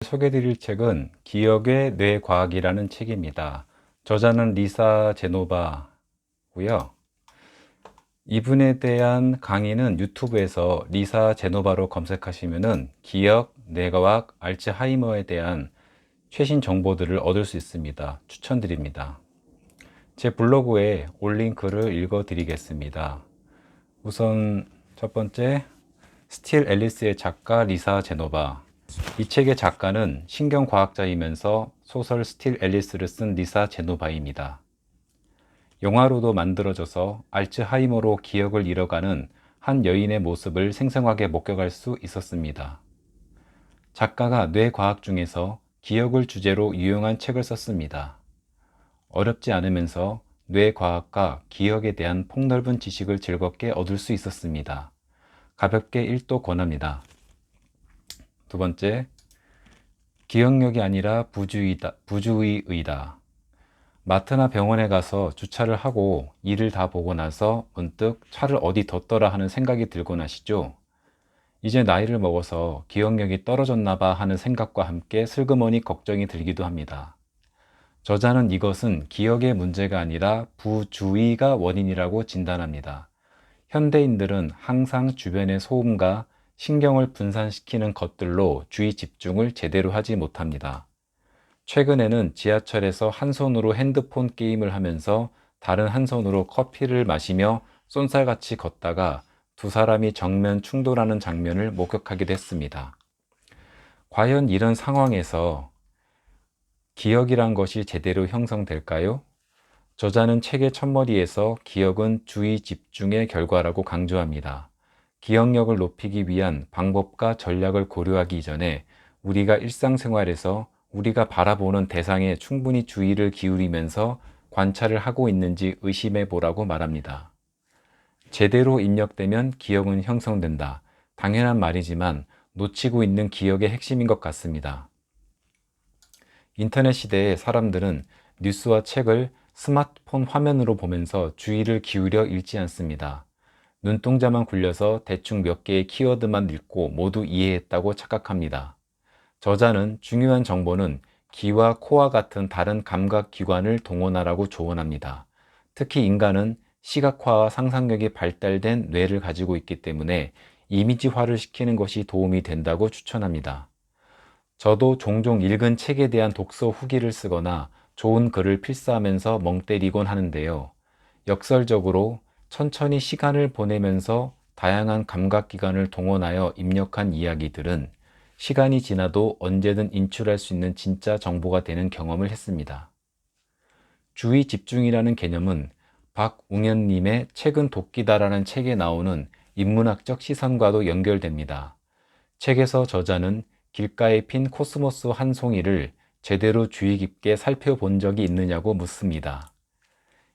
소개드릴 책은 기억의 뇌과학이라는 책입니다. 저자는 리사 제노바고요. 이분에 대한 강의는 유튜브에서 리사 제노바로 검색하시면은 기억, 뇌과학, 알츠하이머에 대한 최신 정보들을 얻을 수 있습니다. 추천드립니다. 제 블로그에 올린 글을 읽어 드리겠습니다. 우선 첫 번째, 스틸 앨리스의 작가 리사 제노바. 이 책의 작가는 신경과학자이면서 소설 스틸 앨리스를 쓴 리사 제노바입니다. 영화로도 만들어져서 알츠하이머로 기억을 잃어가는 한 여인의 모습을 생생하게 목격할 수 있었습니다. 작가가 뇌과학 중에서 기억을 주제로 유용한 책을 썼습니다. 어렵지 않으면서 뇌과학과 기억에 대한 폭넓은 지식을 즐겁게 얻을 수 있었습니다. 가볍게 읽도 권합니다. 두 번째, 기억력이 아니라 부주의의다. 마트나 병원에 가서 주차를 하고 일을 다 보고 나서 문득 차를 어디 뒀더라 하는 생각이 들곤 하시죠? 이제 나이를 먹어서 기억력이 떨어졌나 봐 하는 생각과 함께 슬그머니 걱정이 들기도 합니다. 저자는 이것은 기억의 문제가 아니라 부주의가 원인이라고 진단합니다. 현대인들은 항상 주변의 소음과 신경을 분산시키는 것들로 주의 집중을 제대로 하지 못합니다. 최근에는 지하철에서 한 손으로 핸드폰 게임을 하면서 다른 한 손으로 커피를 마시며 쏜살같이 걷다가 두 사람이 정면 충돌하는 장면을 목격하기도 했습니다. 과연 이런 상황에서 기억이란 것이 제대로 형성될까요? 저자는 책의 첫머리에서 기억은 주의 집중의 결과라고 강조합니다. 기억력을 높이기 위한 방법과 전략을 고려하기 이전에 우리가 일상생활에서 우리가 바라보는 대상에 충분히 주의를 기울이면서 관찰을 하고 있는지 의심해 보라고 말합니다. 제대로 입력되면 기억은 형성된다. 당연한 말이지만 놓치고 있는 기억의 핵심인 것 같습니다. 인터넷 시대의 사람들은 뉴스와 책을 스마트폰 화면으로 보면서 주의를 기울여 읽지 않습니다. 눈동자만 굴려서 대충 몇 개의 키워드만 읽고 모두 이해했다고 착각합니다. 저자는 중요한 정보는 귀와 코와 같은 다른 감각기관을 동원하라고 조언합니다. 특히 인간은 시각화와 상상력이 발달된 뇌를 가지고 있기 때문에 이미지화를 시키는 것이 도움이 된다고 추천합니다. 저도 종종 읽은 책에 대한 독서 후기를 쓰거나 좋은 글을 필사하면서 멍 때리곤 하는데요. 역설적으로 천천히 시간을 보내면서 다양한 감각기관을 동원하여 입력한 이야기들은 시간이 지나도 언제든 인출할 수 있는 진짜 정보가 되는 경험을 했습니다. 주의 집중이라는 개념은 박웅현님의 책은 도끼다라는 책에 나오는 인문학적 시선과도 연결됩니다. 책에서 저자는 길가에 핀 코스모스 한 송이를 제대로 주의 깊게 살펴본 적이 있느냐고 묻습니다.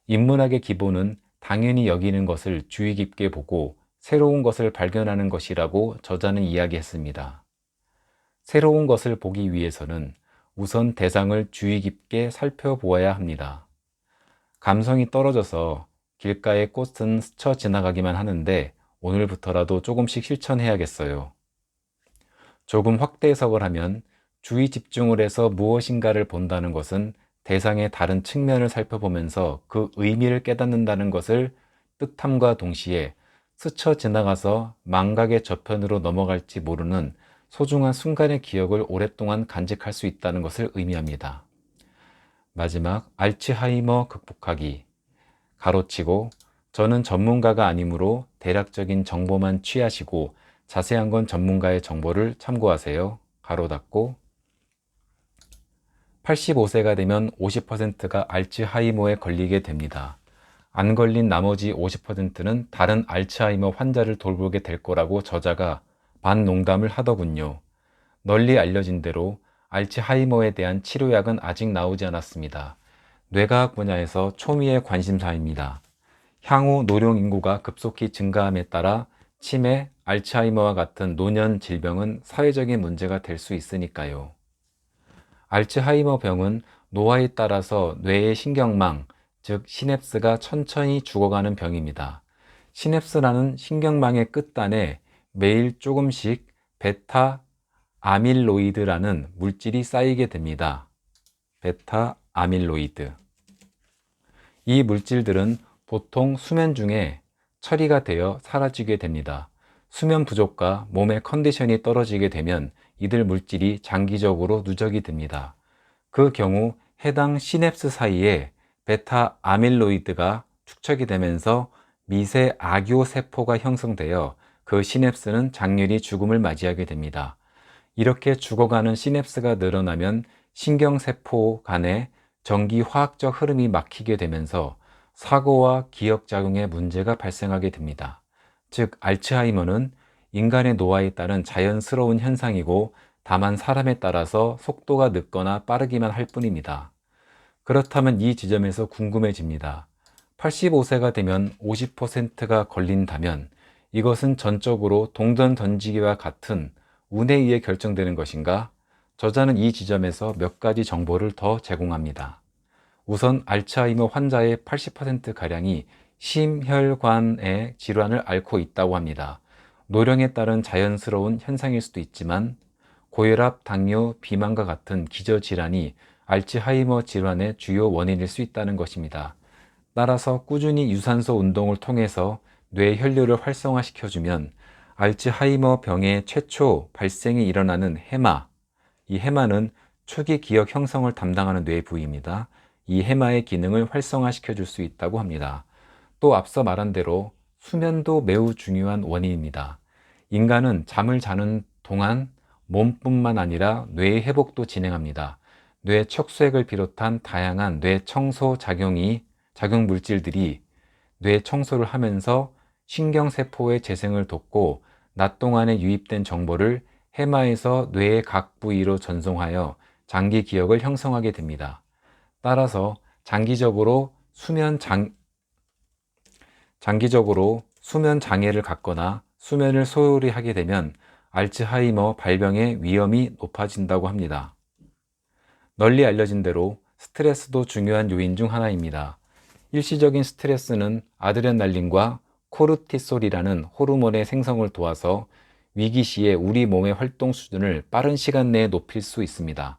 인문학의 기본은 당연히 여기는 것을 주의 깊게 보고 새로운 것을 발견하는 것이라고 저자는 이야기했습니다. 새로운 것을 보기 위해서는 우선 대상을 주의 깊게 살펴보아야 합니다. 감성이 떨어져서 길가의 꽃은 스쳐 지나가기만 하는데 오늘부터라도 조금씩 실천해야겠어요. 조금 확대 해석을 하면 주의 집중을 해서 무엇인가를 본다는 것은 대상의 다른 측면을 살펴보면서 그 의미를 깨닫는다는 것을 뜻함과 동시에 스쳐 지나가서 망각의 저편으로 넘어갈지 모르는 소중한 순간의 기억을 오랫동안 간직할 수 있다는 것을 의미합니다. 마지막, 알츠하이머 극복하기. 가로치고, 저는 전문가가 아니므로 대략적인 정보만 취하시고 자세한 건 전문가의 정보를 참고하세요. 가로 닫고. 85세가 되면 50%가 알츠하이머에 걸리게 됩니다. 안 걸린 나머지 50%는 다른 알츠하이머 환자를 돌보게 될 거라고 저자가 반농담을 하더군요. 널리 알려진 대로 알츠하이머에 대한 치료약은 아직 나오지 않았습니다. 뇌과학 분야에서 초미의 관심사입니다. 향후 노령 인구가 급속히 증가함에 따라 치매, 알츠하이머와 같은 노년 질병은 사회적인 문제가 될 수 있으니까요. 알츠하이머 병은 노화에 따라서 뇌의 신경망, 즉 시냅스가 천천히 죽어가는 병입니다. 시냅스라는 신경망의 끝단에 매일 조금씩 베타 아밀로이드라는 물질이 쌓이게 됩니다. 베타 아밀로이드. 이 물질들은 보통 수면 중에 처리가 되어 사라지게 됩니다. 수면 부족과 몸의 컨디션이 떨어지게 되면 이들 물질이 장기적으로 누적이 됩니다. 그 경우 해당 시냅스 사이에 베타 아밀로이드가 축적이 되면서 미세 악교 세포가 형성되어 그 시냅스는 장렬히 죽음을 맞이하게 됩니다. 이렇게 죽어가는 시냅스가 늘어나면 신경세포 간의 전기화학적 흐름이 막히게 되면서 사고와 기억작용에 문제가 발생하게 됩니다. 즉, 알츠하이머는 인간의 노화에 따른 자연스러운 현상이고 다만 사람에 따라서 속도가 늦거나 빠르기만 할 뿐입니다. 그렇다면 이 지점에서 궁금해집니다. 85세가 되면 50%가 걸린다면 이것은 전적으로 동전 던지기와 같은 운에 의해 결정되는 것인가? 저자는 이 지점에서 몇 가지 정보를 더 제공합니다. 우선 알츠하이머 환자의 80%가량이 심혈관의 질환을 앓고 있다고 합니다. 노령에 따른 자연스러운 현상일 수도 있지만 고혈압, 당뇨, 비만과 같은 기저질환이 알츠하이머 질환의 주요 원인일 수 있다는 것입니다. 따라서 꾸준히 유산소 운동을 통해서 뇌 혈류를 활성화시켜주면 알츠하이머 병의 최초 발생이 일어나는 해마, 이 해마는 초기 기억 형성을 담당하는 뇌 부위입니다. 이 해마의 기능을 활성화시켜 줄 수 있다고 합니다. 또 앞서 말한 대로 수면도 매우 중요한 원인입니다. 인간은 잠을 자는 동안 몸뿐만 아니라 뇌의 회복도 진행합니다. 뇌 척수액을 비롯한 다양한 뇌 청소 작용 물질들이 뇌 청소를 하면서 신경세포의 재생을 돕고 낮 동안에 유입된 정보를 해마에서 뇌의 각 부위로 전송하여 장기 기억을 형성하게 됩니다. 따라서 장기적으로 수면 장애를 갖거나 수면을 소홀히 하게 되면 알츠하이머 발병의 위험이 높아진다고 합니다. 널리 알려진 대로 스트레스도 중요한 요인 중 하나입니다. 일시적인 스트레스는 아드레날린과 코르티솔이라는 호르몬의 생성을 도와서 위기 시에 우리 몸의 활동 수준을 빠른 시간 내에 높일 수 있습니다.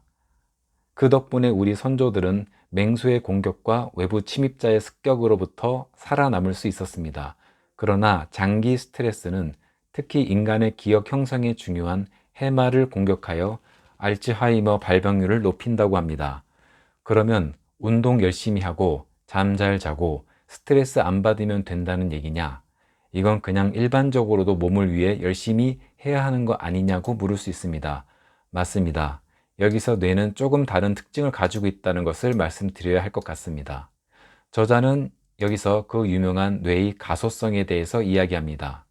그 덕분에 우리 선조들은 맹수의 공격과 외부 침입자의 습격으로부터 살아남을 수 있었습니다. 그러나 장기 스트레스는 특히 인간의 기억 형성에 중요한 해마를 공격하여 알츠하이머 발병률을 높인다고 합니다. 그러면 운동 열심히 하고 잠 잘 자고 스트레스 안 받으면 된다는 얘기냐? 이건 그냥 일반적으로도 몸을 위해 열심히 해야 하는 거 아니냐고 물을 수 있습니다. 맞습니다. 여기서 뇌는 조금 다른 특징을 가지고 있다는 것을 말씀드려야 할 것 같습니다. 저자는 여기서 그 유명한 뇌의 가소성에 대해서 이야기합니다.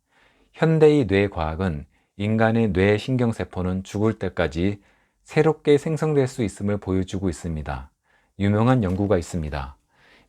현대의 뇌과학은 인간의 뇌 신경세포는 죽을 때까지 새롭게 생성될 수 있음을 보여주고 있습니다. 유명한 연구가 있습니다.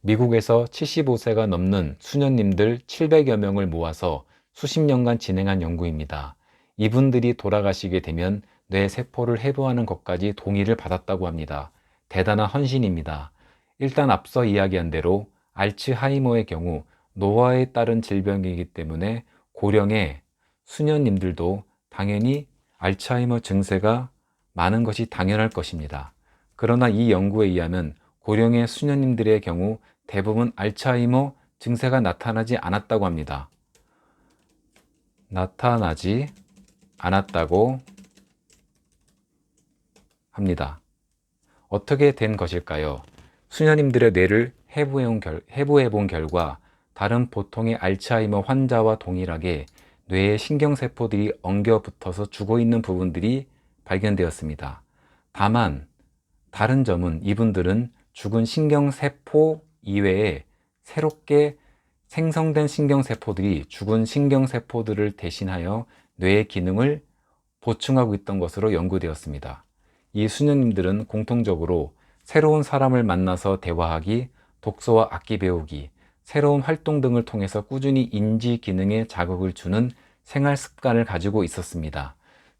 미국에서 75세가 넘는 수녀님들 700여 명을 모아서 수십 년간 진행한 연구입니다. 이분들이 돌아가시게 되면 뇌 세포를 해부하는 것까지 동의를 받았다고 합니다. 대단한 헌신입니다. 일단 앞서 이야기한 대로 알츠하이머의 경우 노화에 따른 질병이기 때문에 고령의 수녀님들도 당연히 알츠하이머 증세가 많은 것이 당연할 것입니다. 그러나 이 연구에 의하면 고령의 수녀님들의 경우 대부분 알츠하이머 증세가 나타나지 않았다고 합니다. 나타나지 않았다고 합니다. 어떻게 된 것일까요? 수녀님들의 뇌를 해부해 본 결과 다른 보통의 알츠하이머 환자와 동일하게 뇌의 신경세포들이 엉겨 붙어서 죽어 있는 부분들이 발견되었습니다. 다만 다른 점은 이분들은 죽은 신경세포 이외에 새롭게 생성된 신경세포들이 죽은 신경세포들을 대신하여 뇌의 기능을 보충하고 있던 것으로 연구되었습니다. 이 수녀님들은 공통적으로 새로운 사람을 만나서 대화하기, 독서와 악기 배우기, 새로운 활동 등을 통해서 꾸준히 인지 기능에 자극을 주는 생활 습관을 가지고 있었습니다.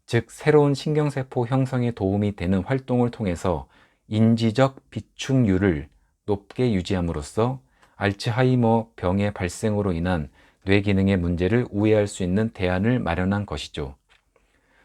즉, 새로운 신경세포 형성에 도움이 되는 활동을 통해서 인지적 비축률을 높게 유지함으로써 알츠하이머 병의 발생으로 인한 뇌 기능의 문제를 우회할 수 있는 대안을 마련한 것이죠.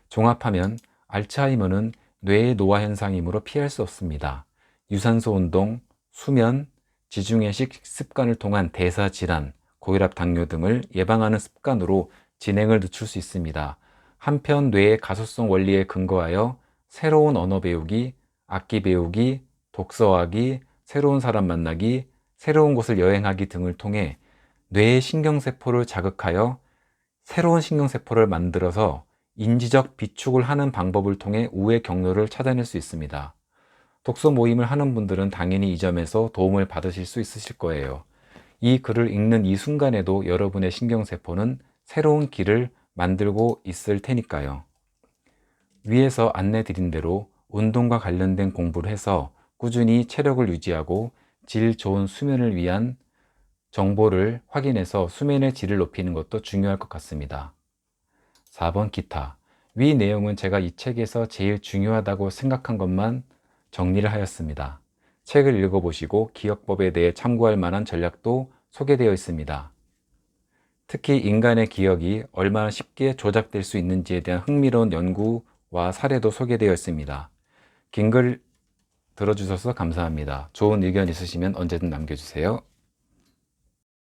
종합하면 알츠하이머는 뇌의 노화 현상이므로 피할 수 없습니다. 유산소 운동, 수면, 지중해식 습관을 통한 대사 질환, 고혈압, 당뇨 등을 예방하는 습관으로 진행을 늦출 수 있습니다. 한편 뇌의 가소성 원리에 근거하여 새로운 언어 배우기, 악기 배우기, 독서하기, 새로운 사람 만나기, 새로운 곳을 여행하기 등을 통해 뇌의 신경세포를 자극하여 새로운 신경세포를 만들어서 인지적 비축을 하는 방법을 통해 우회 경로를 찾아낼 수 있습니다. 독서 모임을 하는 분들은 당연히 이 점에서 도움을 받으실 수 있으실 거예요. 이 글을 읽는 이 순간에도 여러분의 신경세포는 새로운 길을 만들고 있을 테니까요. 위에서 안내 드린 대로 운동과 관련된 공부를 해서 꾸준히 체력을 유지하고 질 좋은 수면을 위한 정보를 확인해서 수면의 질을 높이는 것도 중요할 것 같습니다. 4번 기타. 위 내용은 제가 이 책에서 제일 중요하다고 생각한 것만 정리를 하였습니다. 책을 읽어보시고 기억법에 대해 참고할 만한 전략도 소개되어 있습니다. 특히 인간의 기억이 얼마나 쉽게 조작될 수 있는지에 대한 흥미로운 연구와 사례도 소개되어 있습니다. 긴 글 들어주셔서 감사합니다. 좋은 의견 있으시면 언제든 남겨주세요.